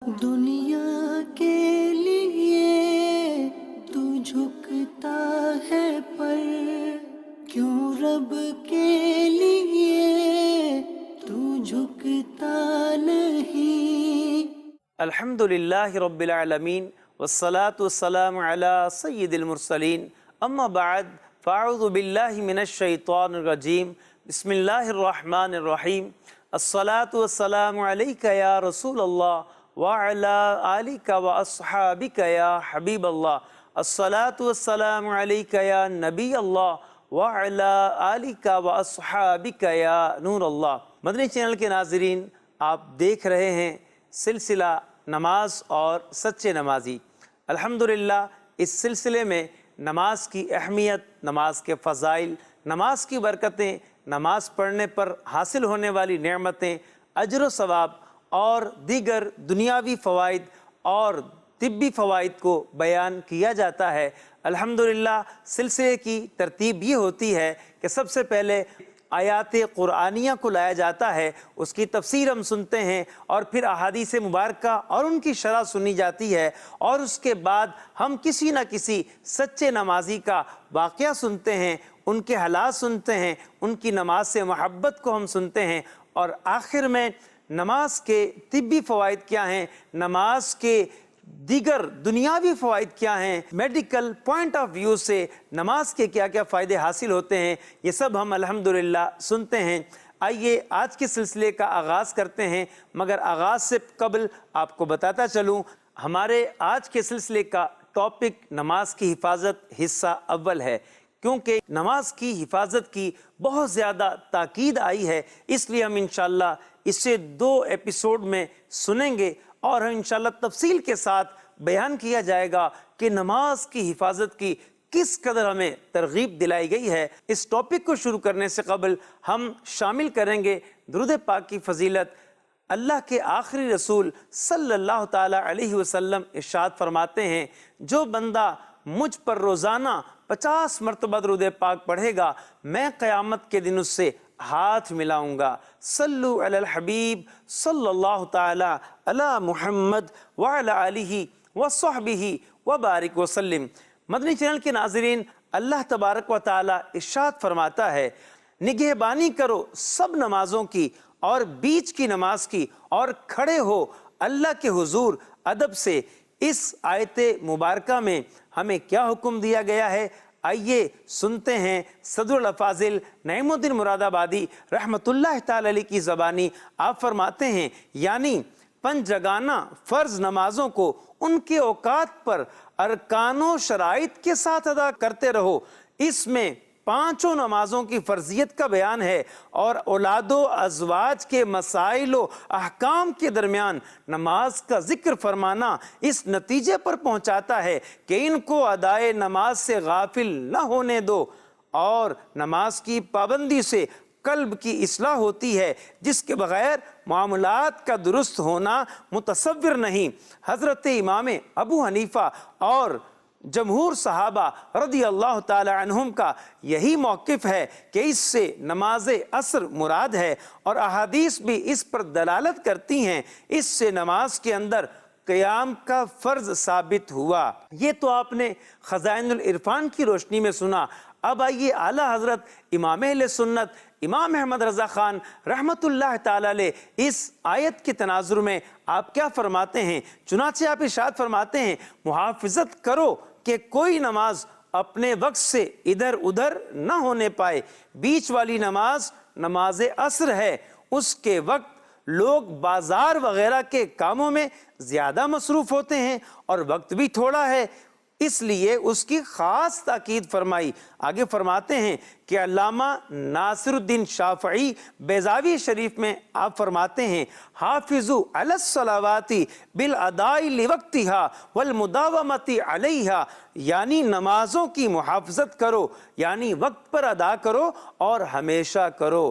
دنیا کے لیے تو جھکتا ہے پر کیوں رب کے لیے تو جھکتا نہیں؟ الحمدللہ رب العالمین والصلاة والسلام علی سید المرسلین، اما بعد فاعوذ باللہ من الشیطان الرجیم، بسم اللہ الرحمن الرحیم، الصلاة والسلام علیک یا رسول اللہ وعلی آلک واصحابک یا حبیب اللہ، الصلاة والسلام علیک یا نبی اللہ وعلی آلک واصحابک یا نور اللہ۔ مدنی چینل کے ناظرین، آپ دیکھ رہے ہیں سلسلہ نماز اور سچے نمازی۔ الحمدللہ اس سلسلے میں نماز کی اہمیت، نماز کے فضائل، نماز کی برکتیں، نماز پڑھنے پر حاصل ہونے والی نعمتیں، اجر و ثواب اور دیگر دنیاوی فوائد اور طبی فوائد کو بیان کیا جاتا ہے۔ الحمدللہ سلسلے کی ترتیب یہ ہوتی ہے کہ سب سے پہلے آیات قرآنیہ کو لایا جاتا ہے، اس کی تفسیر ہم سنتے ہیں، اور پھر احادیث مبارکہ اور ان کی شرح سنی جاتی ہے، اور اس کے بعد ہم کسی نہ کسی سچے نمازی کا واقعہ سنتے ہیں، ان کے حالات سنتے ہیں، ان کی نماز سے محبت کو ہم سنتے ہیں، اور آخر میں نماز کے طبی فوائد کیا ہیں، نماز کے دیگر دنیاوی فوائد کیا ہیں، میڈیکل پوائنٹ آف ویو سے نماز کے کیا کیا فائدے حاصل ہوتے ہیں، یہ سب ہم الحمدللہ سنتے ہیں۔ آئیے آج کے سلسلے کا آغاز کرتے ہیں، مگر آغاز سے قبل آپ کو بتاتا چلوں، ہمارے آج کے سلسلے کا ٹاپک نماز کی حفاظت حصہ اول ہے، کیونکہ نماز کی حفاظت کی بہت زیادہ تاکید آئی ہے، اس لیے ہم انشاءاللہ اسے 2 ایپیسوڈ میں سنیں گے، اور انشاءاللہ تفصیل کے ساتھ بیان کیا جائے گا کہ نماز کی حفاظت کی کس قدر ہمیں ترغیب دلائی گئی ہے۔ اس ٹاپک کو شروع کرنے سے قبل ہم شامل کریں گے درود پاک کی فضیلت۔ اللہ کے آخری رسول صلی اللہ تعالی علیہ وسلم ارشاد فرماتے ہیں، جو بندہ مجھ پر روزانہ 50 مرتبہ درود پاک پڑھے گا، میں قیامت کے دن اس سے ہاتھ ملاؤں گا۔ صلو علی الحبیب صلی اللہ تعالی علی محمد وعلی آلہ وصحبہ وبارک وسلم۔ مدنی چینل کے ناظرین، اللہ تبارک و تعالی ارشاد فرماتا ہے، نگہبانی کرو سب نمازوں کی اور بیچ کی نماز کی، اور کھڑے ہو اللہ کے حضور ادب سے۔ اس آیت مبارکہ میں ہمیں کیا حکم دیا گیا ہے؟ آئیے سنتے ہیں صدر الافاضل نعیم الدین مراد آبادی رحمت اللہ تعالی علیہ کی زبانی۔ آپ فرماتے ہیں، یعنی 5 جگانہ فرض نمازوں کو ان کے اوقات پر ارکان و شرائط کے ساتھ ادا کرتے رہو۔ اس میں 5 نمازوں کی فرضیت کا بیان ہے، اور اولاد و ازواج کے مسائل و احکام کے درمیان نماز کا ذکر فرمانا اس نتیجے پر پہنچاتا ہے کہ ان کو ادائے نماز سے غافل نہ ہونے دو، اور نماز کی پابندی سے قلب کی اصلاح ہوتی ہے، جس کے بغیر معاملات کا درست ہونا متصور نہیں۔ حضرت امام ابو حنیفہ اور جمہور صحابہ رضی اللہ تعالی عنہم کا یہی موقف ہے کہ اس سے نماز عصر مراد ہے، اور احادیث بھی اس پر دلالت کرتی ہیں۔ اس سے نماز کے اندر قیام کا فرض ثابت ہوا۔ یہ تو آپ نے خزائن العرفان کی روشنی میں سنا۔ اب آئیے اعلیٰ حضرت امام اہل سنت امام احمد رضا خان رحمت اللہ تعالی علیہ اس آیت کے تناظر میں آپ کیا فرماتے ہیں؟ چنانچہ آپ ارشاد فرماتے ہیں، محافظت کرو کہ کوئی نماز اپنے وقت سے ادھر ادھر نہ ہونے پائے۔ بیچ والی نماز نماز عصر ہے، اس کے وقت لوگ بازار وغیرہ کے کاموں میں زیادہ مصروف ہوتے ہیں اور وقت بھی تھوڑا ہے، اس لیے اس کی خاص تاکید فرمائی۔ آگے فرماتے ہیں کہ علامہ ناصر الدین شافعی بیضاوی شریف میں آپ فرماتے ہیں، حافظوا علی الصلوات بالاداء لوقتها والمداومۃ علیہا، یعنی نمازوں کی محافظت کرو، یعنی وقت پر ادا کرو اور ہمیشہ کرو۔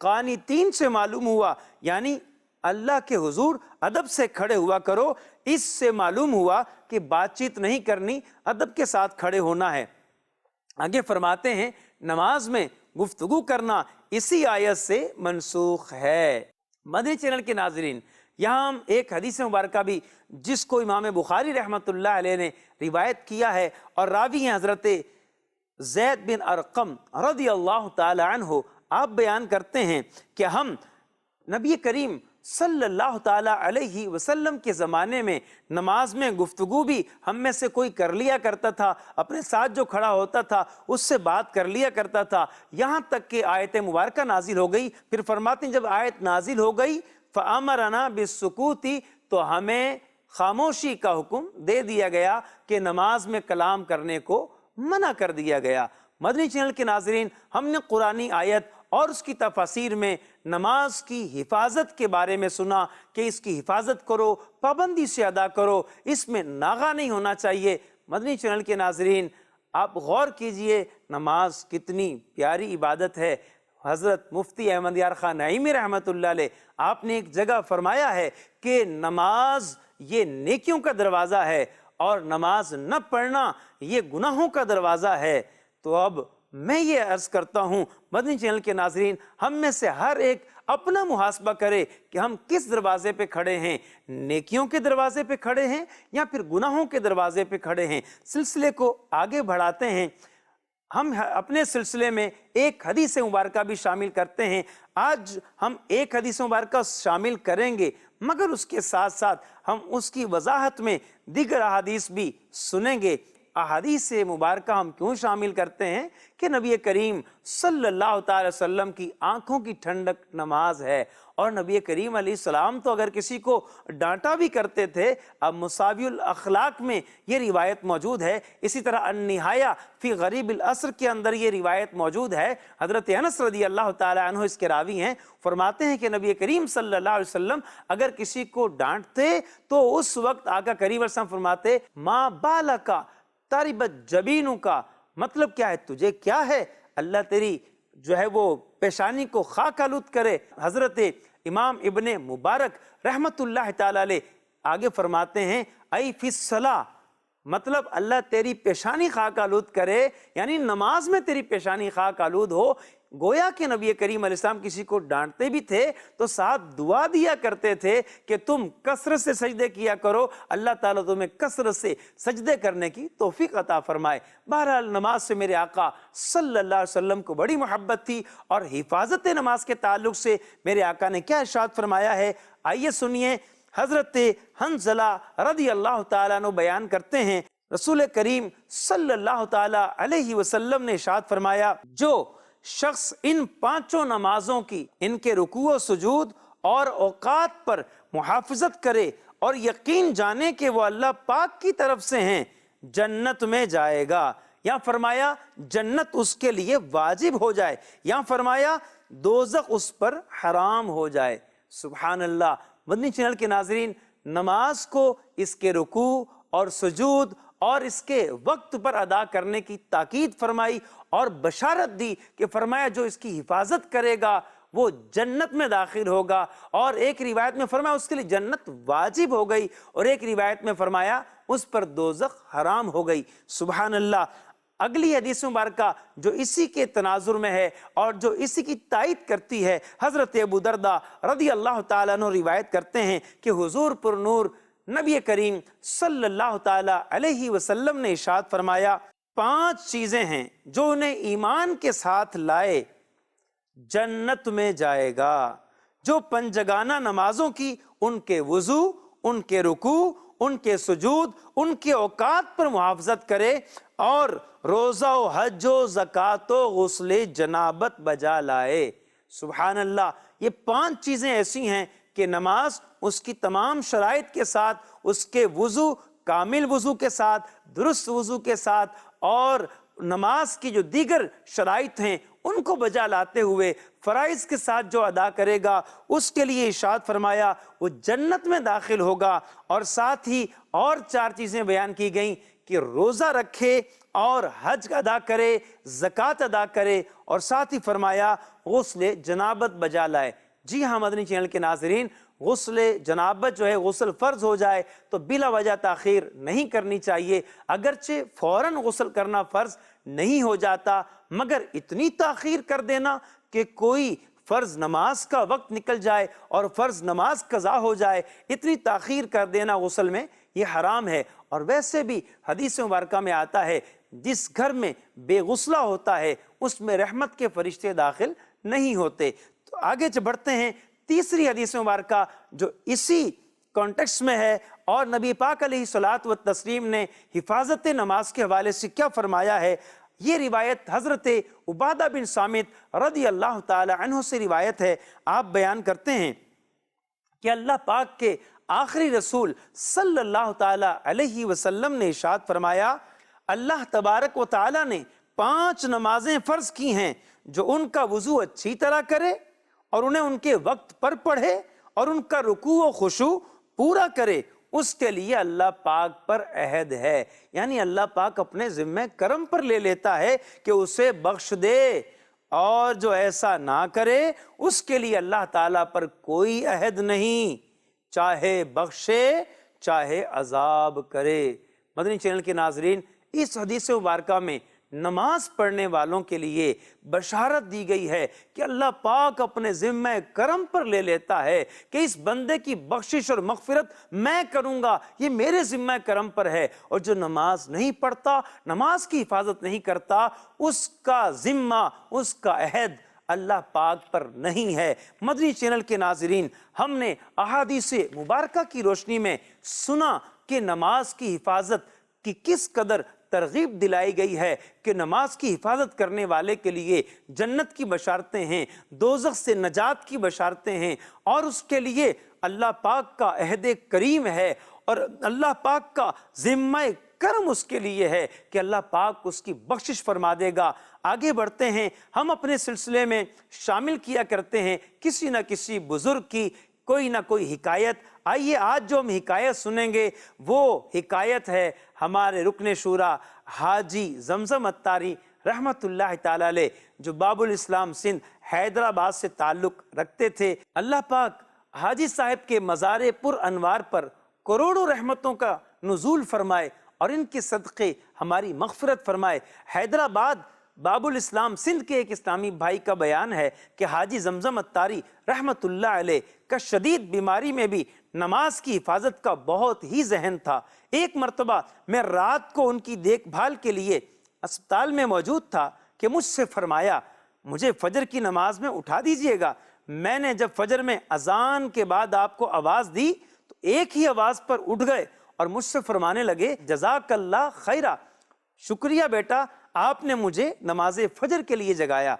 قانتین سے معلوم ہوا، یعنی اللہ کے حضور ادب سے کھڑے ہوا کرو۔ اس سے معلوم ہوا کہ بات چیت نہیں کرنی، ادب کے ساتھ کھڑے ہونا ہے۔ آگے فرماتے ہیں نماز میں گفتگو کرنا اسی آیت سے منسوخ ہے۔ مدنی چینل کے ناظرین، یہاں ہم ایک حدیث مبارکہ بھی جس کو امام بخاری رحمۃ اللہ علیہ نے روایت کیا ہے اور راوی ہیں حضرت زید بن ارقم رضی اللہ تعالی عنہ، آپ بیان کرتے ہیں کہ ہم نبی کریم صلی اللہ تعالی علیہ وسلم کے زمانے میں نماز میں گفتگو بھی ہم میں سے کوئی کر لیا کرتا تھا، اپنے ساتھ جو کھڑا ہوتا تھا اس سے بات کر لیا کرتا تھا، یہاں تک کہ آیت مبارکہ نازل ہو گئی۔ پھر فرماتے ہیں جب آیت نازل ہو گئی فَأَمَرَنَا بِالسُّكُوتِ، تو ہمیں خاموشی کا حکم دے دیا گیا کہ نماز میں کلام کرنے کو منع کر دیا گیا۔ مدنی چینل کے ناظرین، ہم نے قرآنی آیت اور اس کی تفاسیر میں نماز کی حفاظت کے بارے میں سنا کہ اس کی حفاظت کرو، پابندی سے ادا کرو، اس میں ناغہ نہیں ہونا چاہیے۔ مدنی چینل کے ناظرین، آپ غور کیجئے نماز کتنی پیاری عبادت ہے۔ حضرت مفتی احمد یار خان نعیمی رحمۃ اللہ علیہ، آپ نے ایک جگہ فرمایا ہے کہ نماز یہ نیکیوں کا دروازہ ہے اور نماز نہ پڑھنا یہ گناہوں کا دروازہ ہے۔ تو اب میں یہ عرض کرتا ہوں مدنی چینل کے ناظرین، ہم میں سے ہر ایک اپنا محاسبہ کرے کہ ہم کس دروازے پہ کھڑے ہیں، نیکیوں کے دروازے پہ کھڑے ہیں یا پھر گناہوں کے دروازے پہ کھڑے ہیں۔ سلسلے کو آگے بڑھاتے ہیں، ہم اپنے سلسلے میں ایک حدیث مبارکہ بھی شامل کرتے ہیں۔ آج ہم ایک حدیث مبارکہ شامل کریں گے، مگر اس کے ساتھ ساتھ ہم اس کی وضاحت میں دیگر احادیث بھی سنیں گے۔ احادیث مبارکہ ہم کیوں شامل کرتے ہیں کہ نبی کریم صلی اللہ تعالی وسلم کی آنکھوں کی ٹھنڈک نماز ہے، اور نبی کریم علیہ السلام تو اگر کسی کو ڈانٹا بھی کرتے تھے۔ اب مساوی الاخلاق میں یہ روایت موجود ہے، اسی طرح النہایہ فی غریب العصر کے اندر یہ روایت موجود ہے۔ حضرت انس رضی اللہ تعالی عنہ اس کے راوی ہیں، فرماتے ہیں کہ نبی کریم صلی اللہ علیہ وسلم اگر کسی کو ڈانٹتے تو اس وقت آقا کریم علیہ السلام فرماتے ما بالکا تربت جبینوں کا، مطلب کیا ہے، تجھے کیا ہے، اللہ تیری جو ہے وہ پیشانی کو خاک آلود کرے۔ حضرت امام ابن مبارک رحمت اللہ تعالی علیہ آگے فرماتے ہیں ای فی الصلاۃ، مطلب اللہ تیری پیشانی خاک آلود کرے، یعنی نماز میں تیری پیشانی خاک آلود ہو۔ گویا کہ نبی کریم علیہ السلام کسی کو ڈانٹتے بھی تھے تو ساتھ دعا دیا کرتے تھے کہ تم کثرت سے سجدے کیا کرو، اللہ تعالیٰ تمہیں کثرت سے سجدے کرنے کی توفیق عطا فرمائے۔ بہرحال نماز سے میرے آقا صلی اللہ علیہ وسلم کو بڑی محبت تھی، اور حفاظت نماز کے تعلق سے میرے آقا نے کیا ارشاد فرمایا ہے، آئیے سنیے۔ حضرت حنظلہ رضی اللہ تعالیٰ عنہ بیان کرتے ہیں، رسول کریم صلی اللہ تعالیٰ علیہ وسلم نے ارشاد فرمایا، جو شخص ان پانچوں نمازوں کی، ان کے رکوع و سجود اور اوقات پر محافظت کرے اور یقین جانے کہ وہ اللہ پاک کی طرف سے ہیں، جنت میں جائے گا۔ یہاں فرمایا جنت اس کے لیے واجب ہو جائے، یہاں فرمایا دوزخ اس پر حرام ہو جائے۔ سبحان اللہ۔ مدنی چینل کے ناظرین، نماز کو اس کے رکوع اور سجود اور اس کے وقت پر ادا کرنے کی تاکید فرمائی اور بشارت دی کہ فرمایا جو اس کی حفاظت کرے گا وہ جنت میں داخل ہوگا، اور ایک روایت میں فرمایا اس کے لیے جنت واجب ہو گئی، اور ایک روایت میں فرمایا اس پر دوزخ حرام ہو گئی۔ سبحان اللہ۔ اگلی حدیث مبارکہ جو اسی کے تناظر میں ہے اور جو اسی کی تائید کرتی ہے، حضرت ابو درداء رضی اللہ تعالیٰ عنہ روایت کرتے ہیں کہ حضور پر نور نبی کریم صلی اللہ تعالیٰ علیہ وسلم نے ارشاد فرمایا، 5 چیزیں ہیں جو انہیں ایمان کے ساتھ لائے جنت میں جائے گا۔ جو پنجگانہ نمازوں کی، ان کے وضو، ان کے رکوع، ان کے سجود، ان کے اوقات پر محافظت کرے، اور روزہ و حج و زکوٰۃ و غسل جنابت بجا لائے۔ سبحان اللہ۔ یہ 5 چیزیں ایسی ہیں کہ نماز اس کی تمام شرائط کے ساتھ، اس کے وضو، کامل وضو کے ساتھ، درست وضو کے ساتھ، اور نماز کی جو دیگر شرائط ہیں ان کو بجا لاتے ہوئے فرائض کے ساتھ جو ادا کرے گا، اس کے لیے ارشاد فرمایا وہ جنت میں داخل ہوگا۔ اور ساتھ ہی اور 4 چیزیں بیان کی گئیں کہ روزہ رکھے اور حج ادا کرے، زکوٰۃ ادا کرے، اور ساتھ ہی فرمایا غسل جنابت بجا لائے۔ جی ہاں مدنی چینل کے ناظرین، غسل جنابت جو ہے، غسل فرض ہو جائے تو بلا وجہ تاخیر نہیں کرنی چاہیے، اگرچہ فوراً غسل کرنا فرض نہیں ہو جاتا، مگر اتنی تاخیر کر دینا کہ کوئی فرض نماز کا وقت نکل جائے اور فرض نماز قضا ہو جائے، اتنی تاخیر کر دینا غسل میں یہ حرام ہے۔ اور ویسے بھی حدیث مبارکہ میں آتا ہے جس گھر میں بے غسلہ ہوتا ہے اس میں رحمت کے فرشتے داخل نہیں ہوتے۔ تو آگے بڑھتے ہیں، تیسری حدیث مبارکہ جو اسی کانٹیکسٹ میں ہے، اور نبی پاک علیہ الصلوۃ والتسلیم نے حفاظت نماز کے حوالے سے کیا فرمایا ہے۔ یہ روایت حضرت عبادہ بن صامت رضی اللہ تعالی عنہ سے روایت ہے۔ آپ بیان کرتے ہیں کہ اللہ پاک کے آخری رسول صلی اللہ تعالی علیہ وسلم نے ارشاد فرمایا، اللہ تبارک و تعالی نے 5 نمازیں فرض کی ہیں، جو ان کا وضو اچھی طرح کرے اور انہیں ان کے وقت پر پڑھے اور ان کا رکوع و خشوع پورا کرے، اس کے لیے اللہ پاک پر عہد ہے۔ یعنی اللہ پاک اپنے ذمہ کرم پر لے لیتا ہے کہ اسے بخش دے، اور جو ایسا نہ کرے اس کے لیے اللہ تعالیٰ پر کوئی عہد نہیں، چاہے بخشے چاہے عذاب کرے۔ مدنی چینل کے ناظرین، اس حدیث مبارکہ میں نماز پڑھنے والوں کے لیے بشارت دی گئی ہے کہ اللہ پاک اپنے ذمہ کرم پر لے لیتا ہے کہ اس بندے کی بخشش اور مغفرت میں کروں گا، یہ میرے ذمہ کرم پر ہے۔ اور جو نماز نہیں پڑھتا، نماز کی حفاظت نہیں کرتا، اس کا ذمہ، اس کا عہد اللہ پاک پر نہیں ہے۔ مدنی چینل کے ناظرین، ہم نے احادیث مبارکہ کی روشنی میں سنا کہ نماز کی حفاظت کی کس قدر ترغیب دلائی گئی ہے، کہ نماز کی حفاظت کرنے والے کے لیے جنت کی بشارتیں ہیں، دوزخ سے نجات کی بشارتیں ہیں، اور اس کے لیے اللہ پاک کا عہد کریم ہے، اور اللہ پاک کا ذمہ کرم اس کے لیے ہے کہ اللہ پاک اس کی بخشش فرما دے گا۔ آگے بڑھتے ہیں، ہم اپنے سلسلے میں شامل کیا کرتے ہیں کسی نہ کسی بزرگ کی کوئی نہ کوئی حکایت۔ آئیے آج جو ہم حکایت سنیں گے وہ حکایت ہے ہمارے رکن شورا حاجی زمزم اتاری رحمت اللہ تعالی علیہ، جو باب الاسلام سندھ حیدرآباد سے تعلق رکھتے تھے۔ اللہ پاک حاجی صاحب کے مزار پر انوار پر کروڑوں رحمتوں کا نزول فرمائے اور ان کے صدقے ہماری مغفرت فرمائے۔ حیدرآباد باب الاسلام سندھ کے ایک اسلامی بھائی کا بیان ہے کہ حاجی زمزم اتاری رحمت اللہ علیہ کا شدید بیماری میں بھی نماز کی حفاظت کا بہت ہی ذہن تھا۔ ایک مرتبہ میں رات کو ان کی دیکھ بھال کے لیے اسپتال میں موجود تھا کہ مجھ سے فرمایا، مجھے فجر کی نماز میں اٹھا دیجئے گا۔ میں نے جب فجر میں اذان کے بعد آپ کو آواز دی تو ایک ہی آواز پر اٹھ گئے اور مجھ سے فرمانے لگے، جزاک اللہ خیرہ، شکریہ بیٹا، آپ نے مجھے نماز فجر کے لیے جگایا۔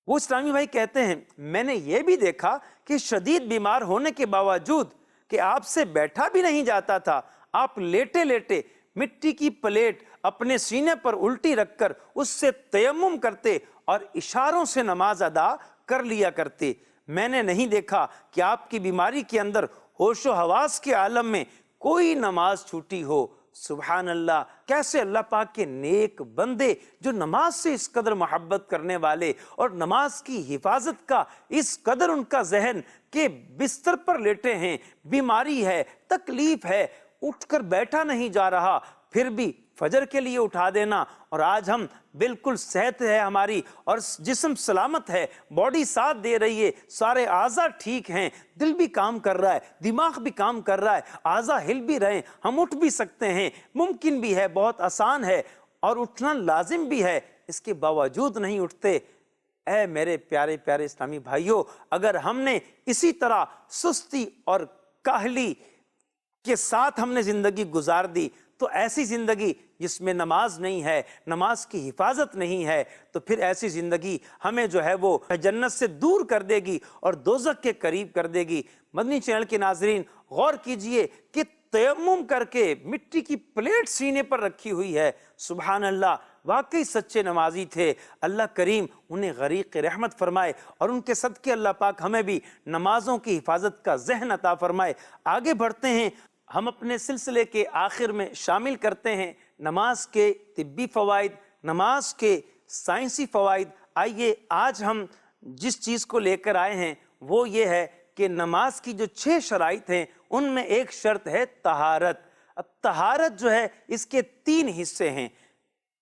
وہ اسلامی بھائی کہتے ہیں، میں نے یہ بھی دیکھا کہ شدید بیمار ہونے کے باوجود کہ آپ سے بیٹھا بھی نہیں جاتا تھا، آپ لیٹے لیٹے مٹی کی پلیٹ اپنے سینے پر الٹی رکھ کر اس سے تیمم کرتے اور اشاروں سے نماز ادا کر لیا کرتے۔ میں نے نہیں دیکھا کہ آپ کی بیماری کے اندر ہوش و حواس کے عالم میں کوئی نماز چھوٹی ہو۔ سبحان اللہ، کیسے اللہ پاک کے نیک بندے جو نماز سے اس قدر محبت کرنے والے اور نماز کی حفاظت کا اس قدر ان کا ذہن کہ بستر پر لیٹے ہیں، بیماری ہے، تکلیف ہے، اٹھ کر بیٹھا نہیں جا رہا، پھر بھی فجر کے لیے اٹھا دینا۔ اور آج ہم بالکل صحت ہے ہماری اور جسم سلامت ہے، باڈی ساتھ دے رہی ہے، سارے اعضاء ٹھیک ہیں، دل بھی کام کر رہا ہے، دماغ بھی کام کر رہا ہے، اعضاء ہل بھی رہے ہیں، ہم اٹھ بھی سکتے ہیں، ممکن بھی ہے، بہت آسان ہے اور اٹھنا لازم بھی ہے، اس کے باوجود نہیں اٹھتے۔ اے میرے پیارے پیارے اسلامی بھائیوں، اگر ہم نے اسی طرح سستی اور کاہلی کے ساتھ ہم نے زندگی گزار دی تو ایسی زندگی جس میں نماز نہیں ہے، نماز کی حفاظت نہیں ہے، تو پھر ایسی زندگی ہمیں جو ہے وہ جنت سے دور کر دے گی اور دوزخ کے قریب کر دے گی۔ مدنی چینل کے ناظرین غور کیجئے کہ تیمم کر کے مٹی کی پلیٹ سینے پر رکھی ہوئی ہے۔ سبحان اللہ، واقعی سچے نمازی تھے، اللہ کریم انہیں غریق رحمت فرمائے اور ان کے صدقے اللہ پاک ہمیں بھی نمازوں کی حفاظت کا ذہن عطا فرمائے۔ آگے بڑھتے ہیں، ہم اپنے سلسلے کے آخر میں شامل کرتے ہیں نماز کے طبی فوائد، نماز کے سائنسی فوائد۔ آئیے آج ہم جس چیز کو لے کر آئے ہیں وہ یہ ہے کہ نماز کی جو 6 شرائط ہیں ان میں ایک شرط ہے طہارت۔ اب طہارت جو ہے اس کے 3 حصے ہیں۔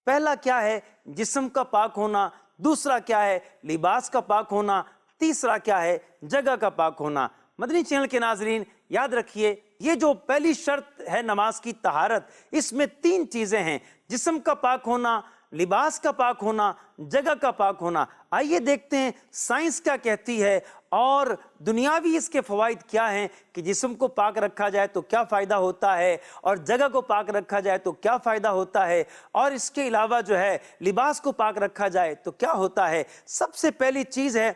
پہلا کیا ہے؟ جسم کا پاک ہونا، دوسرا کیا ہے؟ لباس کا پاک ہونا، تیسرا کیا ہے؟ جگہ کا پاک ہونا۔ مدنی چینل کے ناظرین یاد رکھیے، یہ جو پہلی شرط ہے نماز کی طہارت، اس میں 3 چیزیں ہیں: جسم کا پاک ہونا، لباس کا پاک ہونا، جگہ کا پاک ہونا۔ آئیے دیکھتے ہیں سائنس کیا کہتی ہے اور دنیاوی اس کے فوائد کیا ہیں کہ جسم کو پاک رکھا جائے تو کیا فائدہ ہوتا ہے، اور جگہ کو پاک رکھا جائے تو کیا فائدہ ہوتا ہے، اور اس کے علاوہ جو ہے لباس کو پاک رکھا جائے تو کیا ہوتا ہے۔ سب سے پہلی چیز ہے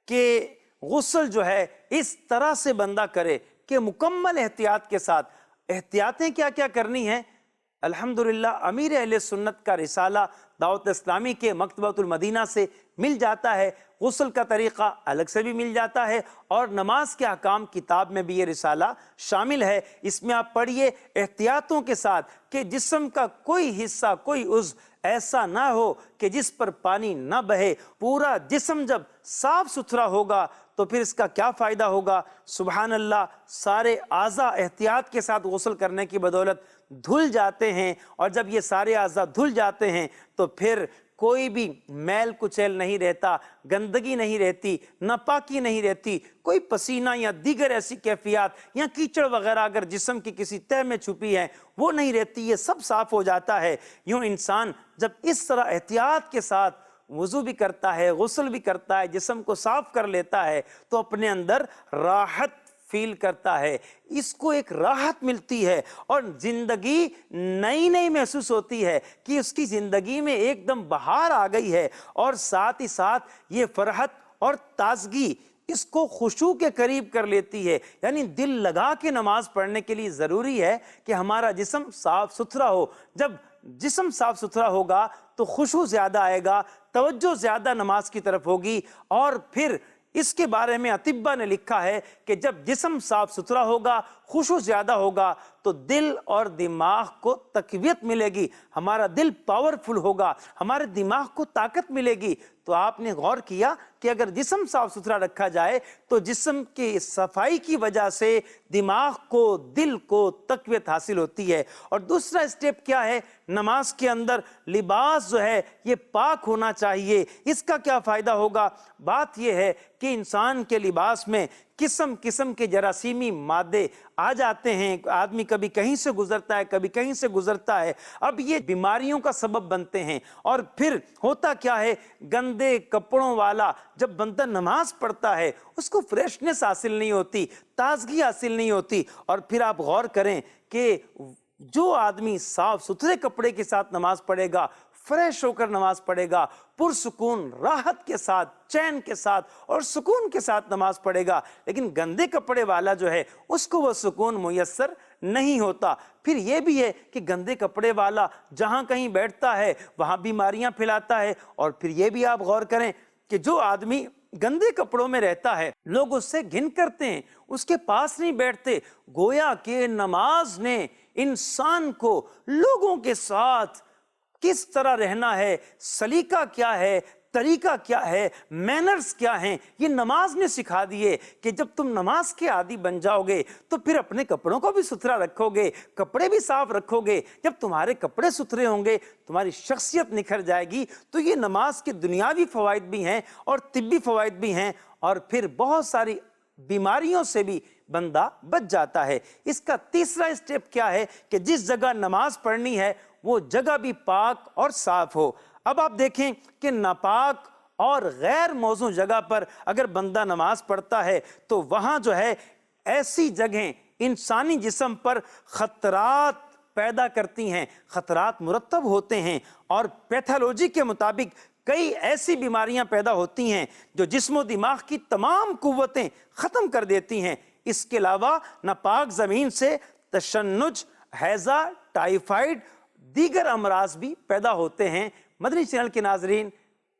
کہ غسل جو ہے اس طرح سے بندہ کرے کہ مکمل احتیاط کے ساتھ۔ احتیاطیں کیا کیا کرنی ہیں؟ الحمدللہ امیر اہل سنت کا رسالہ دعوت اسلامی کے مکتبۃ المدینہ سے مل جاتا ہے، غسل کا طریقہ الگ سے بھی مل جاتا ہے، اور نماز کے احکام کتاب میں بھی یہ رسالہ شامل ہے۔ اس میں آپ پڑھیے احتیاطوں کے ساتھ کہ جسم کا کوئی حصہ، کوئی عضو ایسا نہ ہو کہ جس پر پانی نہ بہے۔ پورا جسم جب صاف ستھرا ہوگا تو پھر اس کا کیا فائدہ ہوگا؟ سبحان اللہ، سارے اعضاء احتیاط کے ساتھ غسل کرنے کی بدولت دھل جاتے ہیں، اور جب یہ سارے اعضاء دھل جاتے ہیں تو پھر کوئی بھی میل کچیل نہیں رہتا، گندگی نہیں رہتی، ناپاکی نہیں رہتی، کوئی پسینہ یا دیگر ایسی کیفیات یا کیچڑ وغیرہ اگر جسم کی کسی تہہ میں چھپی ہے وہ نہیں رہتی، یہ سب صاف ہو جاتا ہے۔ یوں انسان جب اس طرح احتیاط کے ساتھ وضو بھی کرتا ہے، غسل بھی کرتا ہے، جسم کو صاف کر لیتا ہے تو اپنے اندر راحت فیل کرتا ہے، اس کو ایک راحت ملتی ہے، اور زندگی نئی نئی محسوس ہوتی ہے کہ اس کی زندگی میں ایک دم بہار آ گئی ہے، اور ساتھ ہی ساتھ یہ فرحت اور تازگی اس کو خشوع کے قریب کر لیتی ہے۔ یعنی دل لگا کے نماز پڑھنے کے لیے ضروری ہے کہ ہمارا جسم صاف ستھرا ہو۔ جب جسم صاف ستھرا ہوگا تو خشوع زیادہ آئے گا، توجہ زیادہ نماز کی طرف ہوگی، اور پھر اس کے بارے میں اطباء نے لکھا ہے کہ جب جسم صاف ستھرا ہوگا، خشوع زیادہ ہوگا تو دل اور دماغ کو تقویت ملے گی، ہمارا دل پاورفل ہوگا، ہمارے دماغ کو طاقت ملے گی۔ تو آپ نے غور کیا کہ اگر جسم صاف ستھرا رکھا جائے تو جسم کی صفائی کی وجہ سے دماغ کو، دل کو تقویت حاصل ہوتی ہے۔ اور دوسرا اسٹیپ کیا ہے؟ نماز کے اندر لباس جو ہے یہ پاک ہونا چاہیے۔ اس کا کیا فائدہ ہوگا؟ بات یہ ہے کہ انسان کے لباس میں قسم قسم کے جراثیمی مادے آ جاتے ہیں، آدمی کبھی کہیں سے گزرتا ہے، کبھی کہیں سے گزرتا ہے، اب یہ بیماریوں کا سبب بنتے ہیں۔ اور پھر ہوتا کیا ہے؟ گندے کپڑوں والا جب بندہ نماز پڑھتا ہے اس کو فریشنس حاصل نہیں ہوتی، تازگی حاصل نہیں ہوتی۔ اور پھر آپ غور کریں کہ جو آدمی صاف ستھرے کپڑے کے ساتھ نماز پڑھے گا، فریش ہو کر نماز پڑھے گا، پرسکون راحت کے ساتھ، چین کے ساتھ اور سکون کے ساتھ نماز پڑھے گا، لیکن گندے کپڑے والا جو ہے اس کو وہ سکون میسر نہیں ہوتا۔ پھر یہ بھی ہے کہ گندے کپڑے والا جہاں کہیں بیٹھتا ہے وہاں بیماریاں پھیلاتا ہے۔ اور پھر یہ بھی آپ غور کریں کہ جو آدمی گندے کپڑوں میں رہتا ہے لوگ اس سے گھن کرتے ہیں، اس کے پاس نہیں بیٹھتے۔ گویا کہ نماز نے انسان کو لوگوں کے ساتھ کس طرح رہنا ہے، سلیقہ کیا ہے، طریقہ کیا ہے، مینرز کیا ہیں، یہ نماز نے سکھا دیے کہ جب تم نماز کے عادی بن جاؤ گے تو پھر اپنے کپڑوں کو بھی ستھرا رکھو گے، کپڑے بھی صاف رکھو گے۔ جب تمہارے کپڑے ستھرے ہوں گے تمہاری شخصیت نکھر جائے گی۔ تو یہ نماز کے دنیاوی فوائد بھی ہیں اور طبی فوائد بھی ہیں، اور پھر بہت ساری بیماریوں سے بھی بندہ بچ جاتا ہے۔ اس کا تیسرا اسٹیپ کیا ہے کہ جس جگہ نماز پڑھنی ہے وہ جگہ بھی پاک اور صاف ہو۔ اب آپ دیکھیں کہ ناپاک اور غیر موزوں جگہ پر اگر بندہ نماز پڑھتا ہے تو وہاں جو ہے ایسی جگہیں انسانی جسم پر خطرات پیدا کرتی ہیں، خطرات مرتب ہوتے ہیں، اور پیتھولوجی کے مطابق کئی ایسی بیماریاں پیدا ہوتی ہیں جو جسم و دماغ کی تمام قوتیں ختم کر دیتی ہیں۔ اس کے علاوہ ناپاک زمین سے تشنج، ہیضہ، ٹائیفائڈ، دیگر امراض بھی پیدا ہوتے ہیں۔ مدنی چینل کے ناظرین،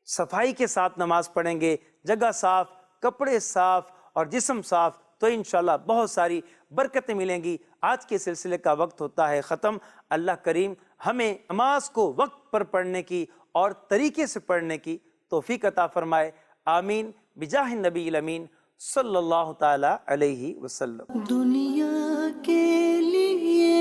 صفائی کے ساتھ نماز پڑھیں گے، جگہ صاف، کپڑے صاف اور جسم صاف، تو انشاءاللہ بہت ساری برکتیں ملیں گی۔ آج کے سلسلے کا وقت ہوتا ہے ختم۔ اللہ کریم ہمیں نماز کو وقت پر پڑھنے کی اور طریقے سے پڑھنے کی توفیق عطا فرمائے، آمین بجاہ النبی الامین صلی اللہ تعالی علیہ وسلم۔ دنیا کے لیے